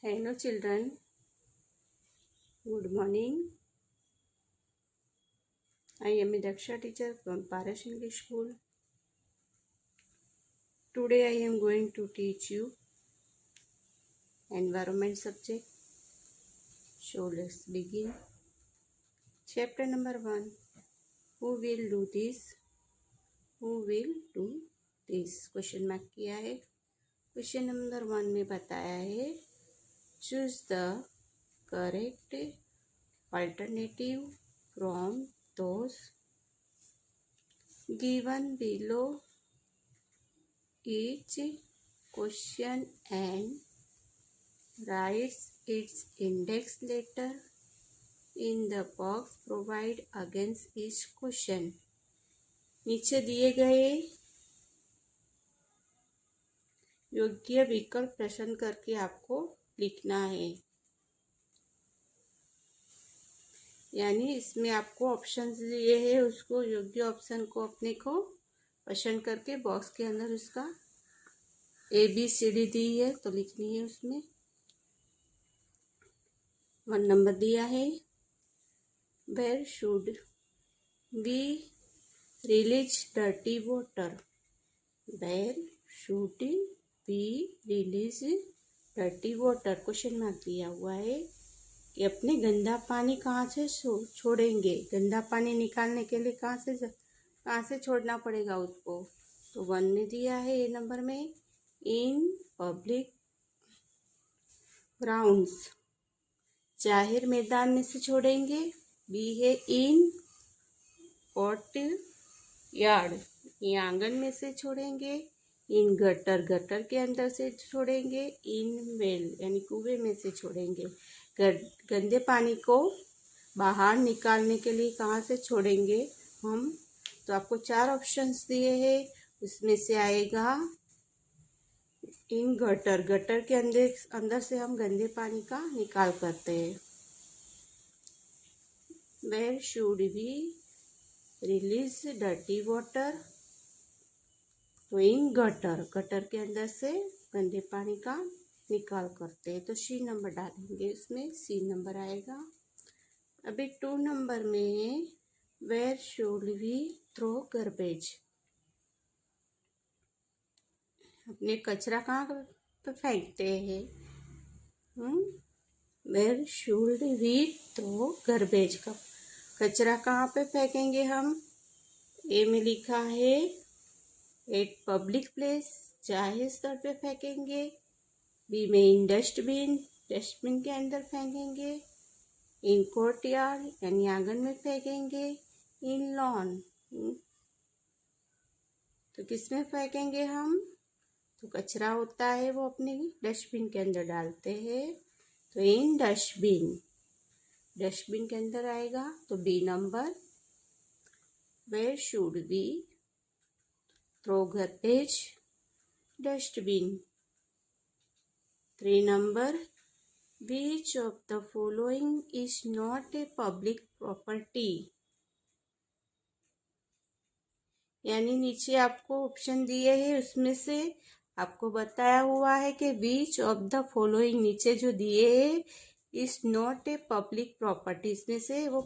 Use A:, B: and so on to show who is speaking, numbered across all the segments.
A: Hello children, good morning. I am a Daksha teacher from Paras English School. Today I am going to teach you environment subject. So let's begin. Chapter number 1. Who will do this? Who will do this? Question mark किया है. Question number 1 में बताया है choose the correct alternative from those given below. Each question and writes its index letter in the box provided against each question. नीचे दिए गए योग्य विकल्प प्रश्न करके आपको लिखना है. यानी इसमें आपको ऑप्शंस दिए हैं, उसको योग्य ऑप्शन को अपने को पसंद करके बॉक्स के अंदर उसका ABCD दी है तो लिखनी है. उसमें 1 नंबर दिया है. Where should we release dirty water? Where should we release dirty water? Question mark दिया हुआ है कि अपने गंदा पानी कहाँ से छोड़ेंगे. गंदा पानी निकालने के लिए कहाँ से छोड़ना पड़ेगा उसको. तो 1 में दिया है ए नंबर में इन पब्लिक ग्राउंड्स, जाहिर मैदान में से छोड़ेंगे. बी है इन कोर्ट यार्ड, ये आंगन में से छोड़ेंगे. इन गटर, गटर के अंदर से छोड़ेंगे. इन वेल यानी कुएं में से छोड़ेंगे. गंदे पानी को बाहर निकालने के लिए कहाँ से छोड़ेंगे हम. तो आपको 4 ऑप्शंस दिए हैं, उसमें से आएगा इन गटर. गटर के अंदर से हम गंदे पानी का निकाल करते हैं. Where should we release dirty water? तो इन गटर, गटर के अंदर से गंदे पानी का निकाल करते हैं. तो सी नंबर डालेंगे, इसमें सी नंबर आएगा. अभी 2 नंबर में where should we throw garbage? अपने कचरा कहाँ पे फेंकते हैं. Where should we throw garbage? का कचरा कहाँ पे फेंकेंगे हम. ए में लिखा है एट पब्लिक प्लेस, जाहिर स्थल पे फेंकेंगे. बी में इन डस्टबिन, डस्टबिन के अंदर फेंकेंगे. इन कोर्ट यार्ड यानी आंगन में फेंकेंगे. इन लॉन, तो किसमें फेंकेंगे हम. तो कचरा होता है वो अपने डस्टबिन के अंदर डालते हैं. तो इन डस्टबिन, डस्टबिन के अंदर आएगा. तो B number where should we throw garbage? Dustbin. 3 number which of the following is not a public property? यानी नीचे आपको ऑप्शन दिए हैं, उसमें से आपको बताया हुआ है कि which of the following नीचे जो दिए हैं is not a public property, इसमें से वो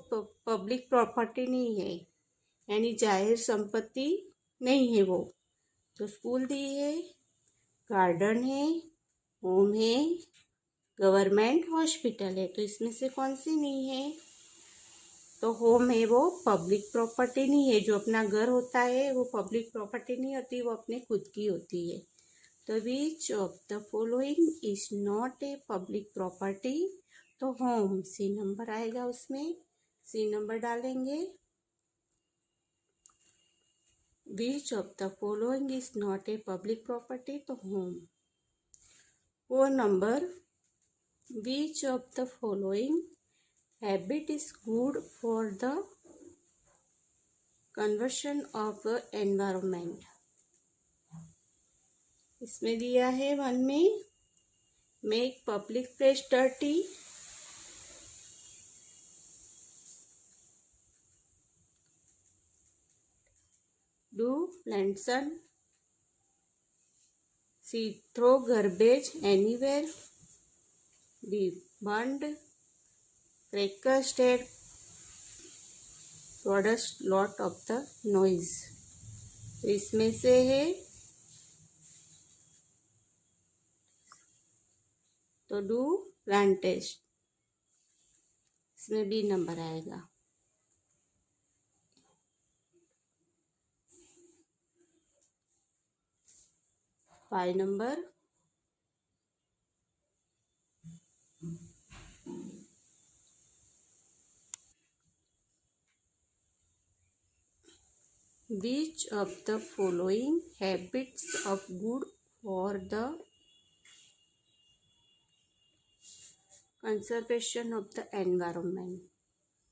A: पब्लिक प्रॉपर्टी नहीं है, यानी जाहिर संपत्ति नहीं है वो. तो स्कूल दी है, गार्डन है, होम है, गवर्नमेंट हॉस्पिटल है. तो इसमें से कौन सी नहीं है. तो होम है, वो पब्लिक प्रॉपर्टी नहीं है. जो अपना घर होता है वो पब्लिक प्रॉपर्टी नहीं होती, वो अपने खुद की होती है. तो which of the following is not a public property? तो होम, सी नंबर आएगा. उसमें सी नंबर डालेंगे. Which of the following is not a public property? तो home. 4 number which of the following habit is good for the conservation of the environment? इसमें दिया है 1 में make public place dirty, do plantation, C throw garbage anywhere, D burned cracker state products lot of the noise. तो इसमें से है तो do plant test, इसमें बी नंबर आएगा। 5 number Which of the following habits of good for the conservation of the environment?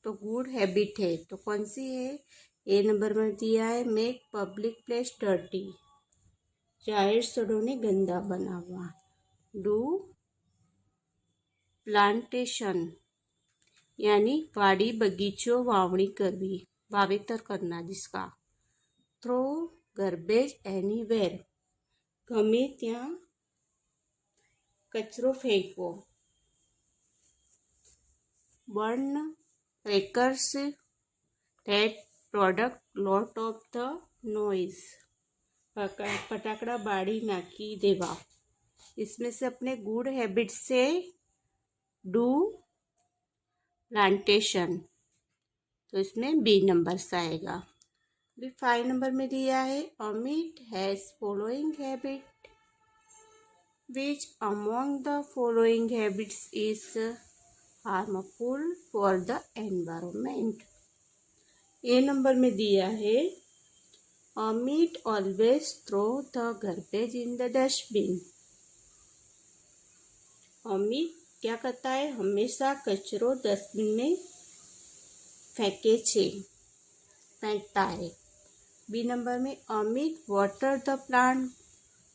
A: तो good habit है तो कौन सी है? ए नंबर में दिया है मेक पब्लिक प्लेस डर्टी, जाहिर स्थलों ने गंदा बना हुआ। डू प्लांटेशन यानी वाड़ी बगीचों वावणी करवी, वावेतर करना जिसका। थ्रो गार्बेज एनीवेयर, गमे त्या कचरो फेंको। Burn crackers that product lot of the noise, फटाकड़ा बाड़ी नाकी देवा। इसमें से अपने गुड हैबिट से डू प्लांटेशन, तो इसमें बी नंबर से आएगा। भी 5 नंबर में दिया है Amit has following habit, which among the following habits is harmful for the environment. A number में दिया है Amit always throw the garbage in the dustbin. Amit क्या करता है? हमेशा कचरो डस्टबिन में फेंकता है। बी नंबर में Amit water the plant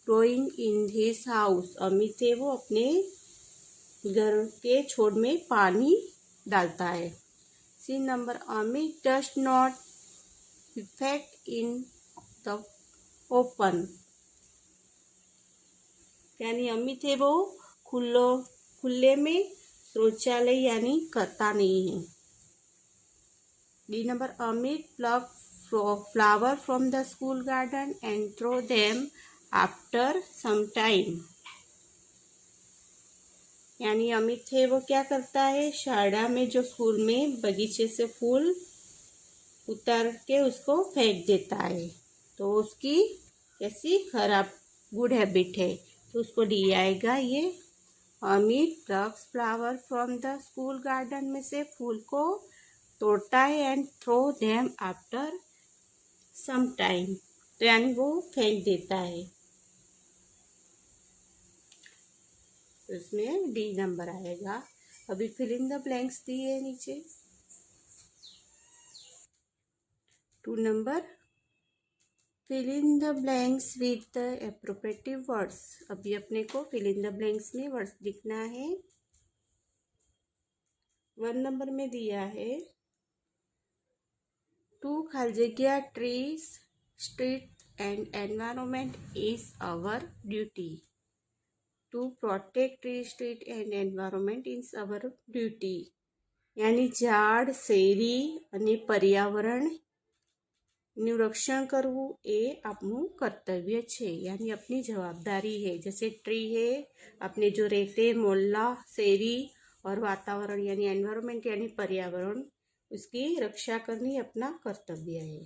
A: growing in his house, Amit है वो अपने घर के छोड़ में पानी डालता है। C number Amit does not effect in the open, यानी अमित है वो खुले में शौचालय यानी करता नहीं है। D number Amit pluck flower from the school garden and throw them after some time, यानी अमित है वो क्या करता है? शाला में जो स्कूल में बगीचे से फूल उतार के उसको फेंक देता है, तो उसकी कैसी खराब गुड हैबिट है, तो उसको डी आएगा। ये Amit plucks flower from the school garden में से फूल को तोड़ता है and throw them after some time, तो यानी वो फेंक देता है, तो इसमें डी नंबर आएगा। अभी फिल इन द ब्लैंक्स दिए नीचे। 2 number fill in the blanks with the appropriative words. अभी अपने को फिल इन द ब्लैंक्स में वर्ड्स लिखना है। 1 नंबर में दिया है टू खाली जगह trees street and environment is our duty, to protect tree street and environment is our duty, यानी ઝાડ શેરી અને પર્યાવરણ નું रक्षण करવું એ આપણું કર્તવ્ય છે, यानी अपनी जवाबदारी है। जैसे ट्री है, अपने जो रहते मोहल्ला शहरी और वातावरण यानी एनवायरमेंट यानी पर्यावरण, उसकी रक्षा करनी अपना कर्तव्य है।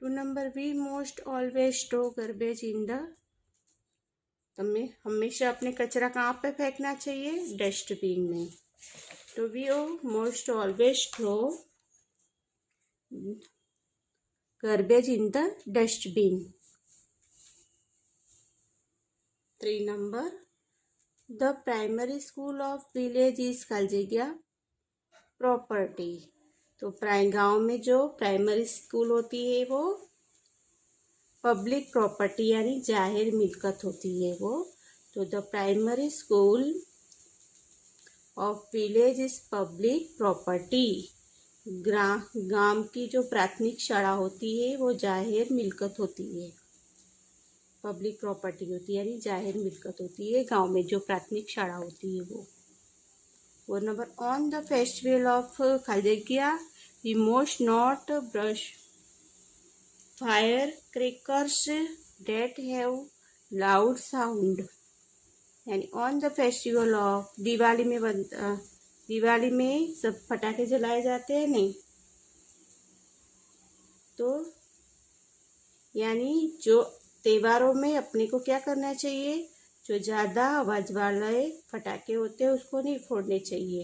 A: 2 number we must always throw garbage in the, तुम्हें हमेशा अपने कचरा कहाँ पे फेंकना चाहिए? डस्टबिन में। तो we must always throw garbage in the dustbin. 3 number the primary school of village is खाली जगह प्रॉपर्टी, तो गांव में जो प्राइमरी स्कूल होती है वो पब्लिक प्रॉपर्टी यानी जाहिर मिल्कत होती है वो। तो the primary school of village is public property, गांव की जो प्राथमिक शाला होती है वो जाहिर मिल्कत होती है, पब्लिक प्रॉपर्टी होती है यानी जाहिर मिल्कत होती है गांव में जो प्राथमिक शाला होती है वो। Word number on the festival of Khaldekia, we must not brush firecrackers that have loud sound. यानी on the festival of Diwali में सब पटाखे जलाए जाते हैं नहीं, तो यानी जो त्योहारों में अपने को क्या करना चाहिए, जो ज़्यादा आवाज वाले पटाखे होते हैं उसको नहीं फोड़ने चाहिए।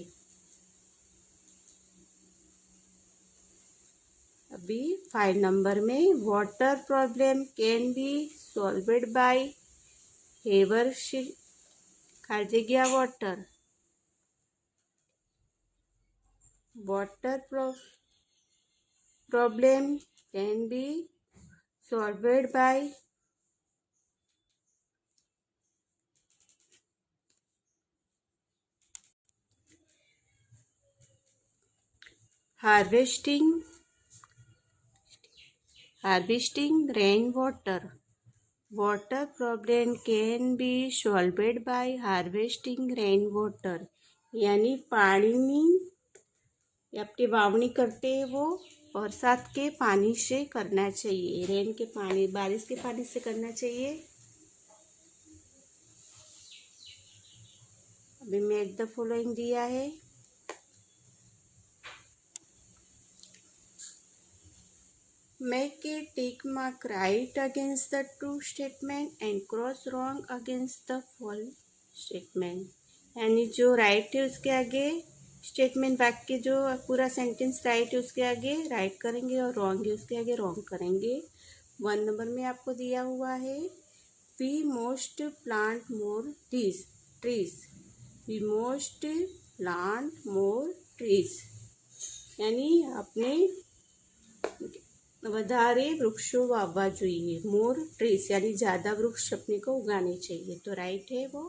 A: अभी 5 नंबर में water problem can be solved by हेवर खारजेगिया water. Water problem can be solved by harvesting rain water. Water problem can be solved by harvesting rain water. यानी पानी अपनी वावनी करते हैं वो बरसात के पानी से करना चाहिए, रेन के पानी, बारिश के पानी से करना चाहिए। अभी मेक द फॉलोइंग दिया है। Make a tick mark right against the true statement and cross wrong against the false statement. यानी जो राइट है उसके आगे स्टेटमेंट, वाक्य जो पूरा सेंटेंस राइट है उसके आगे राइट करेंगे और रॉन्ग है उसके आगे रॉन्ग करेंगे। 1 नंबर में आपको दिया हुआ है we must plant more trees. We must plant more trees यानी अपने વધારે વૃક્ષો વાવવા જોઈએ। મોર ट्रीज यानी ज़्यादा वृक्ष अपने को उगाने चाहिए, तो राइट है वो,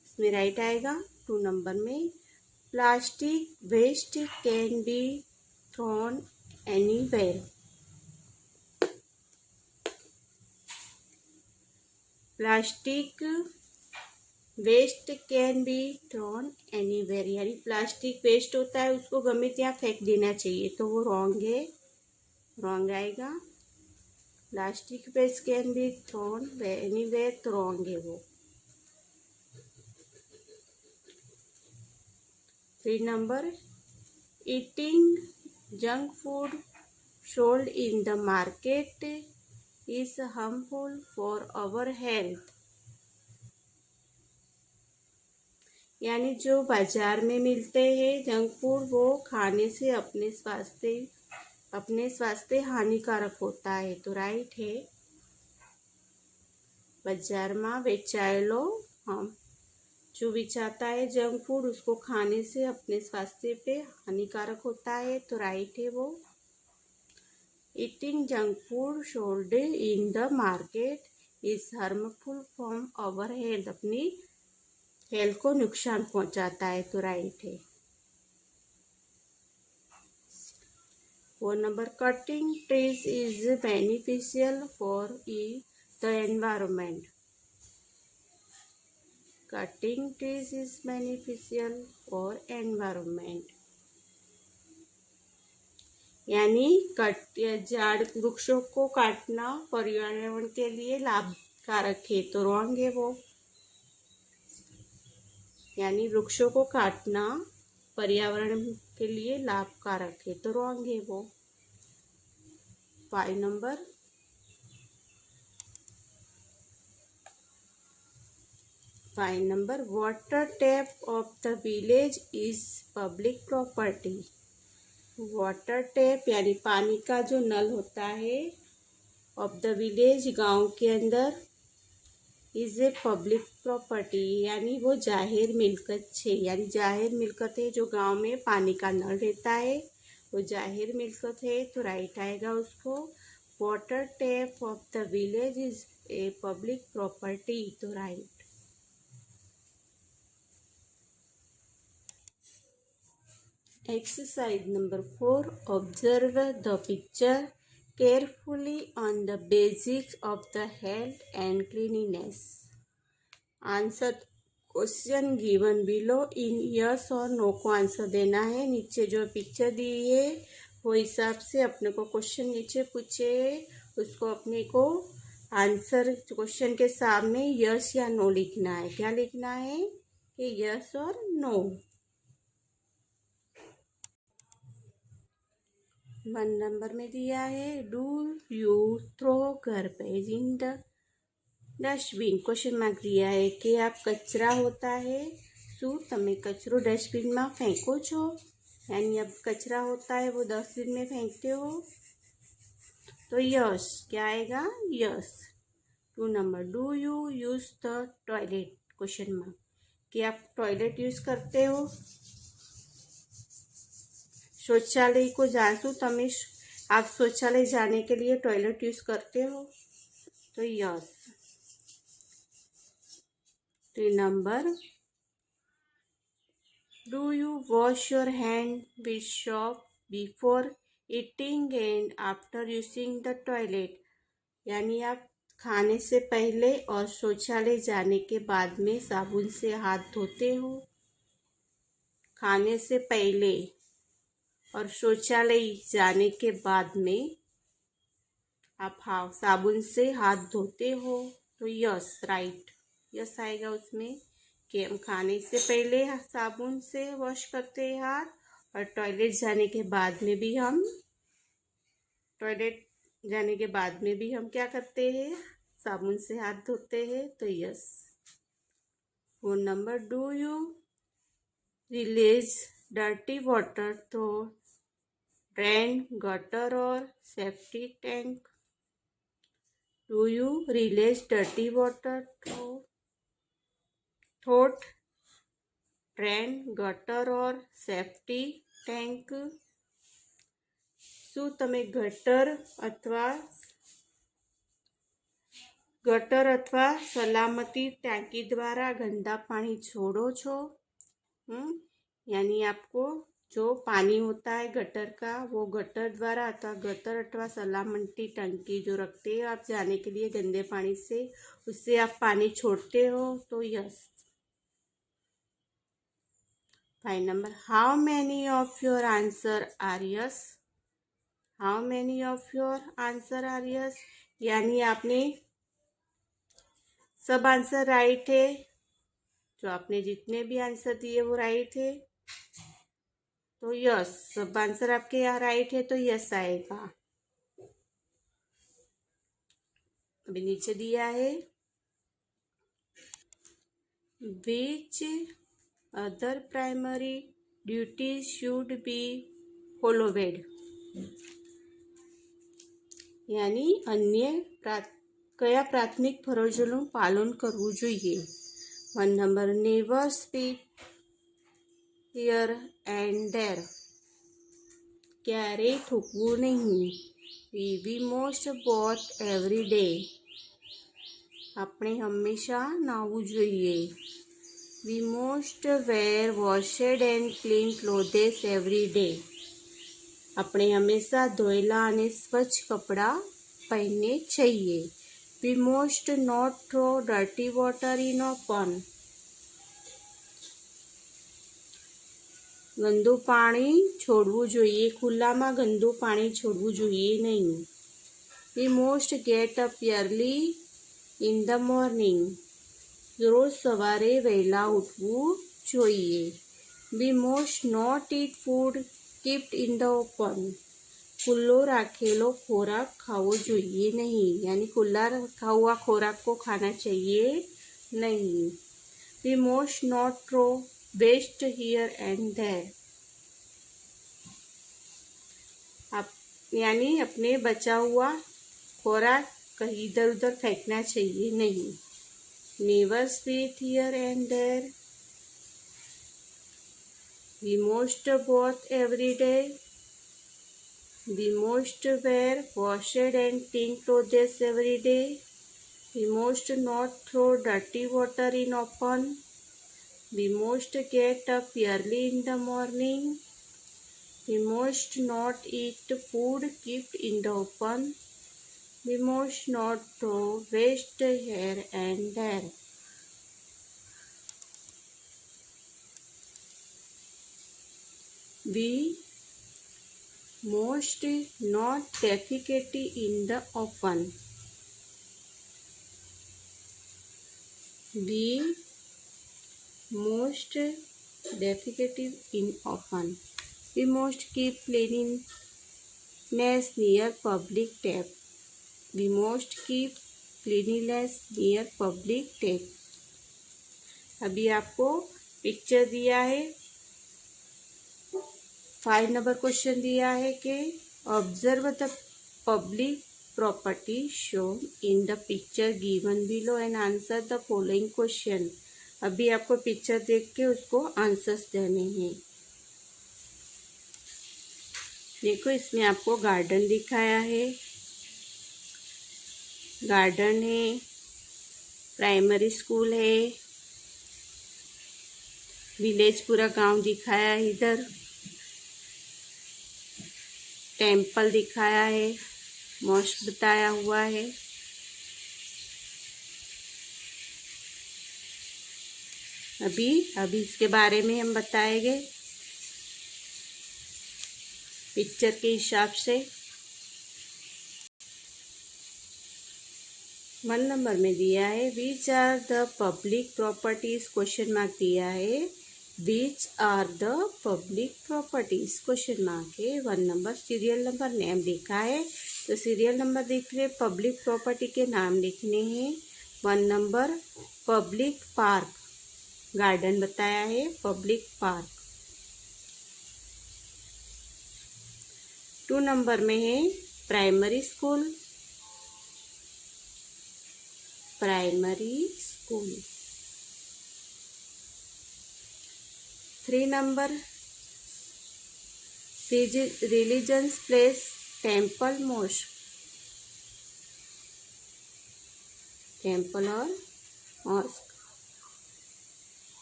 A: इसमें राइट आएगा। 2 नंबर में plastic waste can be thrown anywhere. Plastic waste can be thrown anywhere यानी प्लास्टिक वेस्ट होता है उसको गमे ત્યાં फेंक देना चाहिए, तो वो रॉन्ग है, रॉन्ग आएगा। Plastic waste can be thrown anywhere, तो रॉन्ग है वो। 3 number eating junk food sold in the market is harmful for our health. यानी जो बाजार में मिलते हैं जंक फूड वो खाने से अपने स्वास्थ्य हानिकारक होता है, तो राइट है। बाजार में वेचायेलो जो बेचाता है जंक फूड उसको खाने से अपने स्वास्थ्य पे हानिकारक होता है, तो राइट है वो। Eating junk food sold in the market is harmful for our health, अपनी हेल्थ को नुकसान पहुंचाता है, तो राइट है। 4 number cutting trees is beneficial for the environment. Cutting trees is beneficial for environment यानी झाड़ वृक्षों को काटना पर्यावरण के लिए लाभकारक है, तो रॉन्ग है वो। यानी वृक्षों को काटना पर्यावरण के लिए लाभकारक है, तो रॉन्ग है वो। 5 number water tap of the village is public property. Water tap यानी पानी का जो नल होता है ऑफ द विलेज गांव के अंदर इज ए पब्लिक प्रॉपर्टी यानी वो जाहिर मिल्कत है। यानी जाहिर मिल्कत है, जो गांव में पानी का नल रहता है वो जाहिर मिल्कत है, तो राइट आएगा उसको। Water tap of the village is a public property, तो right. Exercise number 4 observe the picture carefully on the basics of the health and cleanliness। Answer question given below in yes और no को answer देना है। नीचे जो picture दी है वो हिसाब से अपने को क्वेश्चन नीचे पूछे, उसको अपने को आंसर क्वेश्चन के सामने यस या नो लिखना है। क्या लिखना है कि यस और नो। 1 नंबर में दिया है do you throw garbage in the dustbin. Question mark दिया है कि आप कचरा होता है શું તમે कचरो डस्टबिन में फेंको છો, यानी अब कचरा होता है वो डस्टबिन में फेंकते हो। तो यस क्या आएगा, yes. 2 number do you use the toilet, question mark, कि आप टॉयलेट यूज करते हो। शौचालय को जानशू તમે, आप शौचालय जाने के लिए टॉयलेट यूज करते हो। तो yes. 3 number do you wash your hand with soap before eating and after using the toilet, यानी आप खाने से पहले और शौचालय जाने के बाद में साबुन से हाथ धोते हो। खाने से पहले और शौचालय जाने के बाद में आप साबुन से हाथ धोते हो। तो यस, राइट, यस आएगा उसमें कि हम खाने से पहले साबुन से वॉश करते हैं हाथ, और टॉयलेट जाने के बाद में भी हम क्या करते हैं, साबुन से हाथ धोते हैं। तो yes. 4 number do you release dirty water through drain, gutter और safety tank. Do you release dirty water through drain, gutter और સેફટી ટેન્ક। શું તમે गटर अथवा सलामती टैंकी द्वारा गंदा पानी छोड़ो छो। यानी आपको जो पानी होता है गटर का, वो गटर द्वारा अथवा सलामती टंकी जो रखते हैं आप जाने के लिए गंदे पानी से, उससे आप पानी छोड़ते हो। तो yes. 5 number how many of your answer are yes. How many of your answer are yes, यानी आपने सब आंसर राइट है, जो आपने जितने भी आंसर दिए वो राइट है। तो यस, सब आंसर आपके यहाँ राइट है तो यस आएगा। अभी नीचे दिया है which other primary duties should be followed, यानी अन्य કયા પ્રાથમિક ફરજોનું પાલન કરવું જોઈએ। 1 number never speak here and there, ક્યારેય થૂકવું નહીં। વી મોસ્ટ બોથ એવરી ડે, આપણે હંમેશા નાહવું જોઈએ। We most wear washed and clean clothes every ડે, આપણે હંમેશા ધોયેલા અને સ્વચ્છ કપડાં પહેરને चाहिए। We most not throw dirty water in open, गंदू पानी छोड़વું જોઈએ, ખુલ્લામાં ગંદુ પાણી છોડવું જોઈએ નહીં। We most get up early in the morning, रोज सवारे वહેલા ઉઠવું જોઈએ। We most not eat food keeped in the open, खुल्लो राखेलो खोराक खावो જોઈએ नहीं, यानी खुला रखा हुआ खोराक को खाना चाहिए नहीं। We most not throw waste here and there, यानी अपने बचा हुआ खोराक कहीं इधर उधर फेंकना चाहिए नहीं। Never spit here and there, we must bathe every day. We must wear washed and clean clothes every day. We must not throw dirty water in open. We must get up early in the morning. We must not eat food kept in the open. We must not throw waste here and there. we most not defecate in the open. We most defecative in open. We most keep cleanliness near public tap. We most keep cleanliness near public tap. अभी आपको picture दिया है, 5 number question दिया है कि observe the public property shown in the picture given below and answer the following question. अभी आपको picture देख के उसको आंसर्स देने हैं। देखो, इसमें आपको गार्डन दिखाया है, गार्डन है, प्राइमरी स्कूल है, विलेज पूरा गांव दिखाया है, इधर टेम्पल दिखाया है, मॉस्क बताया हुआ है। अभी इसके बारे में हम बताएंगे पिक्चर के हिसाब से। 1 नंबर में दिया है which are the public properties, question mark दिया है। Which are the public properties, question mark है। 1 नंबर सीरियल नंबर नेम लिखा है, तो सीरियल नंबर लिख रहे, पब्लिक प्रॉपर्टी के नाम लिखने हैं। 1 नंबर पब्लिक पार्क, गार्डन बताया है, पब्लिक पार्क। 2 नंबर में है primary school, primary school. 3 number religions place, temple, mosque, temple और मॉस्क।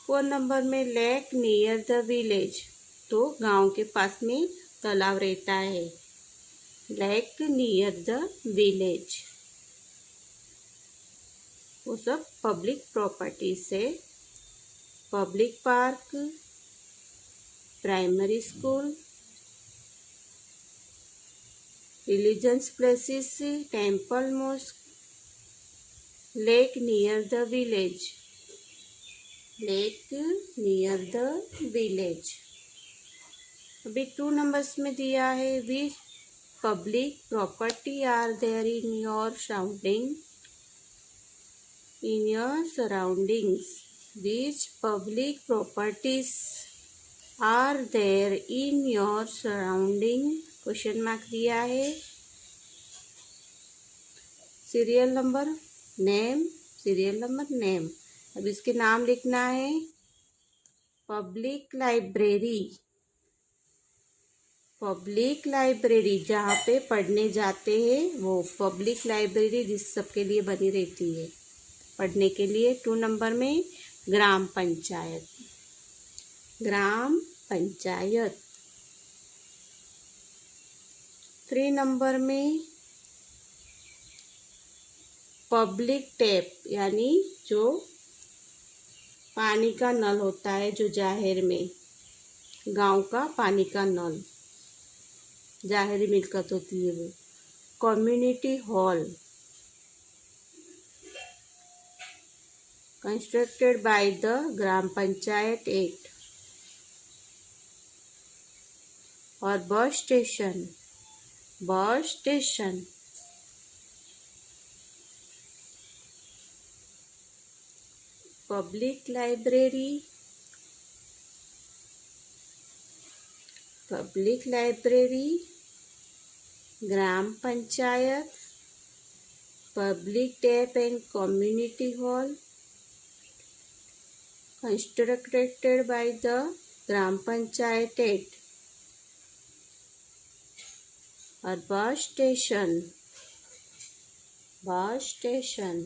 A: 4 नंबर में लेक नियर द विलेज, तो गांव के पास में तालाब रहता है, लेक नियर द विलेज। वो सब पब्लिक प्रॉपर्टी से। Public park, primary school, religions places, temple, mosque, lake near the village, lake near the village. अभी 2 नंबर्स में दिया है which public property are there in your surrounding, in your surroundings. Which public properties are there in your surrounding? Question mark दिया है। Serial number name, serial number name. अब इसके नाम लिखना है। पब्लिक लाइब्रेरी, पब्लिक लाइब्रेरी जहाँ पे पढ़ने जाते हैं वो पब्लिक लाइब्रेरी जिस सबके लिए बनी रहती है पढ़ने के लिए। 2 नंबर में ग्राम पंचायत, ग्राम पंचायत। 3 नंबर में पब्लिक टैप, यानी जो पानी का नल होता है, जो जाहिर में गांव का पानी का नल, जाहिरी मिल्कत होती है वो। Community hall, constructed by the gram panchayat act. और bus station, bus station. Public library, public library, gram panchayat, public tap and community hall, constructed by the gram panchayat act. और बस स्टेशन, बस स्टेशन।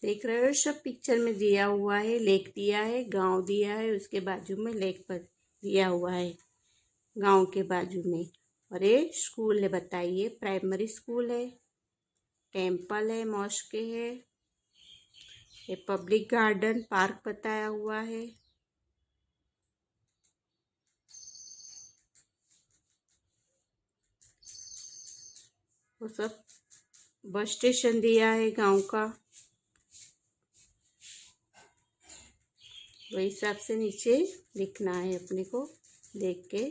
A: देख रहे हो सब पिक्चर में दिया हुआ है, लेक दिया है, गांव दिया है, उसके बाजू में लेक पर दिया हुआ है, गांव के बाजू में। और ये स्कूल है, बताइए, प्राइमरी स्कूल है, टेम्पल है, मॉस्क है, ये पब्लिक गार्डन पार्क बताया हुआ है। वो सब बस स्टेशन दिया है गांव का, वही हिसाब से नीचे लिखना है अपने को देख के।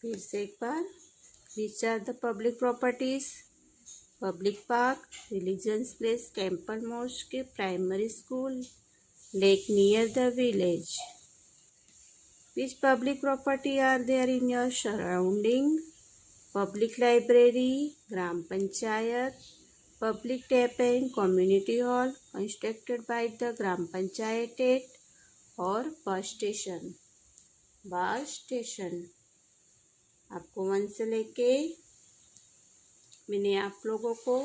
A: फिर से एक बार, which are the public properties, public park, religious place, temple, mosque, primary school, lake near the village. Which public property are there in your surrounding? Public library, gram panchayat, public tap and community hall constructed by the gram panchayat act, और bus station. Bus station आपको 1 से लेके मैंने आप लोगों को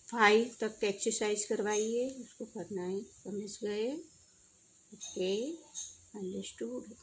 A: 5 तक exercise करवाई है, उसको करना है। समझ गए? Okay, understood.